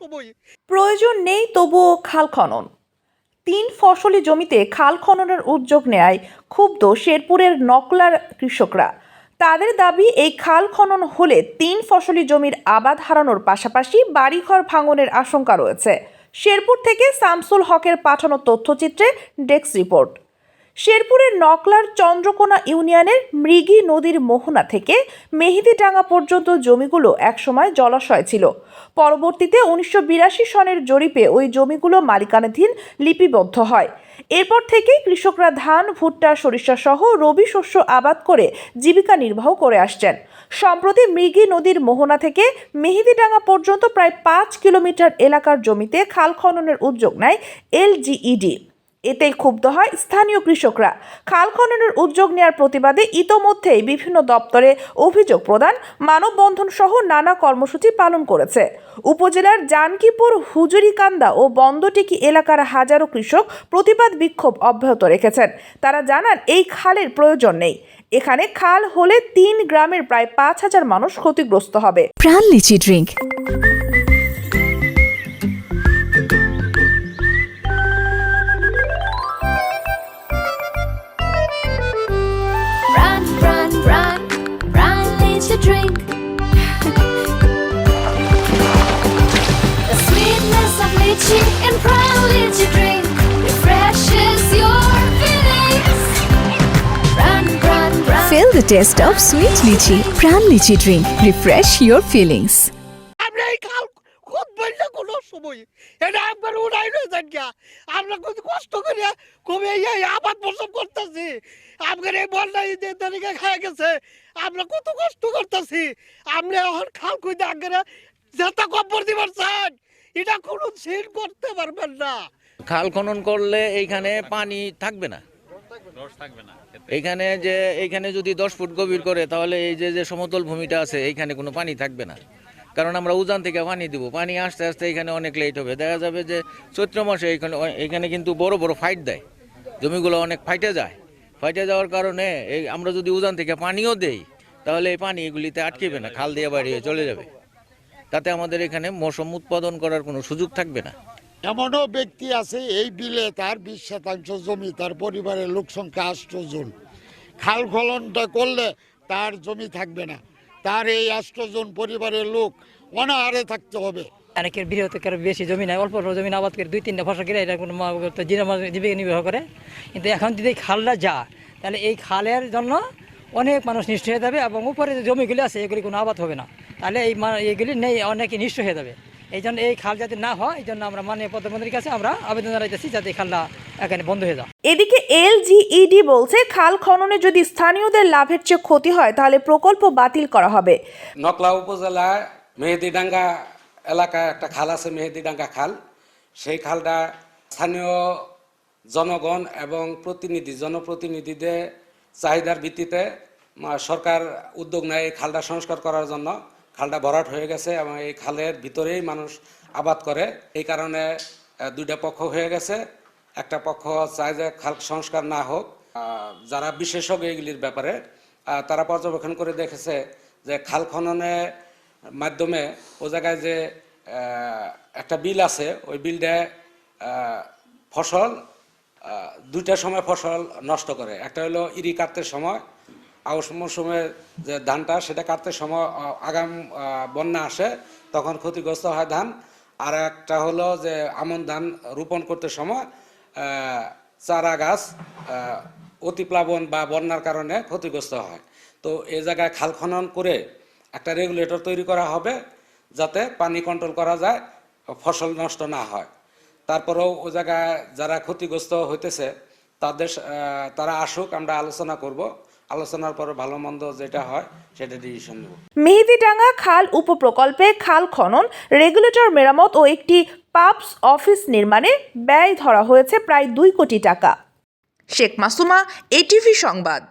সময় প্রয়োজন নেই তবুও খাল খনন। 3 ফসলি জমিতে খাল খননের উদ্যোগ নেয় ক্ষুব্ধ শেরপুরের নকলার কৃষকরা। তাদের দাবি, এই খাল খনন হলে 3 ফসলি জমির আবাদ হারানোর পাশাপাশি বাড়িঘর ভাঙনের আশঙ্কা রয়েছে। শেরপুর থেকে শামসুল হকের পাঠানো তথ্যচিত্রে ডেস্ক রিপোর্ট। শেরপুরের নকলার চন্দ্রকোনা ইউনিয়নের মৃগী নদীর মোহনা থেকে মেহেদিডাঙ্গা পর্যন্ত জমিগুলো একসময় জলাশয় ছিল। পরবর্তীতে 1982 সনের জরিপে ওই জমিগুলো মালিকানাধীন লিপিবদ্ধ হয়। এরপর থেকেই কৃষকরা ধান, ভুট্টা, সরিষা সহ রবি শস্য আবাদ করে জীবিকা নির্বাহ করে আসছেন। সম্প্রতি মৃগী নদীর মোহনা থেকে মেহেদিডাঙ্গা পর্যন্ত প্রায় 5 কিলোমিটার এলাকার জমিতে খাল খননের উদ্যোগ নেয় এলজিইডি। এতে ক্ষুব্ধ হয় স্থানীয় কৃষকরা। খাল খননের উদ্যোগ নেওয়ার প্রতিবাদে ইতোমধ্যেই বিভিন্ন দপ্তরে অভিযোগ প্রদান, মানববন্ধন সহ নানা কর্মসূচি পালন করেছে। উপজেলার জানকীপুর, হুজুরিকান্দা ও বন্দটিকি এলাকার হাজারো কৃষক প্রতিবাদ বিক্ষোভ অব্যাহত রেখেছেন। তারা জানান, এই খালের প্রয়োজন নেই। এখানে খাল হলে 3 গ্রামের প্রায় 5,000 মানুষ ক্ষতিগ্রস্ত হবে। প্রাণ লিচি drink. Drink the sweetness of lychee in Prime Lychee drink refreshes your feelings. Run. Feel the taste of sweet lychee. Pran Lychee drink. Refresh your feelings. আমরা এই খাল খুব বললে কোনো সময় এটা একবার উড়াই রয়ে যান গিয়া। আমরা কত কষ্ট করে কমে এই আবাদ ফসল করতেছি। আমাদের এই বন্যায় যে তারিখে খায় গেছে, আমরা কত কষ্ট করতেছি। আমরা এখন খাল কইতে আগে যেটা কব্বর দিবার চান, এটা কোনো সিল করতে পারবেন না। খাল খনন করলে এইখানে পানি থাকবে না, এইখানে যদি 10 ফুট গভীর করে, তাহলে এই যে সমতল ভূমিটা আছে এইখানে কোনো পানি থাকবে না। কারণ আমরা উজান থেকে পানি দিব, পানি আস্তে আস্তে এখানে অনেক লেট হবে। দেখা যাবে যে চৈত্র মাসে এখানে কিন্তু বড় বড় ফাইট দেয়, জমিগুলো অনেক ফাইটে যায়। ফাইটে যাওয়ার কারণে আমরা যদি উজান থেকে পানিও দেই, তাহলে এই পানি এগুলিতে আটকেবে না, খাল দিয়ে বাড়িয়ে চলে যাবে। তাতে আমাদের এখানে মৌসুম উৎপাদন করার কোনো সুযোগ থাকবে না। এমনও ব্যক্তি আছে, এই বিলে তার 20% জমি, তার পরিবারের লোক সংখ্যা 8 জন। খাল খননটা করলে তার জমি থাকবে না, তার এই 8 জন পরিবারের লোক অনাহারে থাকতে হবে। অনেকের বৃহৎ বেশি জমি নাই, অল্প জমি আবাদ করে 2-3টা ফসল করে এটা কোনো জীবিকা নির্বাহ করে। কিন্তু এখন যদি খালটা যা, তাহলে এই খালের জন্য অনেক মানুষ নিঃস্ব হয়ে যাবে এবং উপরে যে জমিগুলি আছে এগুলি কোনো আবাদ হবে না। তাহলে এইগুলি নেই, অনেকে নিঃস্ব হয়ে যাবে। এই জন্য এই খাল যাতে না হয়, এই জন্য আমরা মাননীয় প্রধানমন্ত্রীর কাছে আমরা আবেদন জানাইতেছি যাতে এই খালটা এখানে বন্ধ হয়ে যায়। এদিকে এলজিইডি বলছে, খাল খননে যদি স্থানীয়দের লাভের চেয়ে ক্ষতি হয় তাহলে প্রকল্প বাতিল করা হবে। নকলা উপজেলায় মেহেদিডাঙ্গা এলাকায় একটা খাল আছে, মেহেদিডাঙ্গা খাল। সেই খালটা স্থানীয় জনগণ এবং জনপ্রতিনিধিদের চাহিদার ভিত্তিতে সরকার উদ্যোগ নেয় এই খালটা সংস্কার করার জন্য। খালটা ভরাট হয়ে গেছে এবং এই খালের ভিতরেই মানুষ আবাদ করে। এই কারণে 2টা পক্ষ হয়ে গেছে। একটা পক্ষ চায় যে খাল সংস্কার না হোক। যারা বিশেষজ্ঞ এইগুলির ব্যাপারে, তারা পর্যবেক্ষণ করে দেখেছে যে খাল খননের মাধ্যমে ও জায়গায় যে একটা বিল আছে, ওই বিলটা ফসল 2টা সময় ফসল নষ্ট করে। একটা হলো ইরি কাটতে সময়, আউশ মৌসুমের যে ধানটা সেটা কাটতে সময় আগাম বন্যা আসে, তখন ক্ষতিগ্রস্ত হয় ধান। আর একটা হলো যে আমন ধান রোপণ করতে সময় চারা গাছ অতিপ্লাবন বা বন্যার কারণে ক্ষতিগ্রস্ত হয়। তো এই জায়গায় খাল খনন করে একটা রেগুলেটর তৈরি করা হবে যাতে পানি কন্ট্রোল করা যায়, ফসল নষ্ট না হয়। তারপরেও ওই জায়গায় যারা ক্ষতিগ্রস্ত হইতেছে তারা আসুক, আমরা আলোচনা করব। আলোচনার পরে ভালো মন্দ যেটা হয় সেটা ডিসিশন নেব। মেহেদিডাঙ্গা খাল উপপ্রকল্পে খাল খনন, রেগুলেটর মেরামত ও একটি পাম্পস অফিস নির্মাণে ব্যয় ধরা হয়েছে প্রায় 2 কোটি টাকা। শেখ মাসুমা, ATV সংবাদ।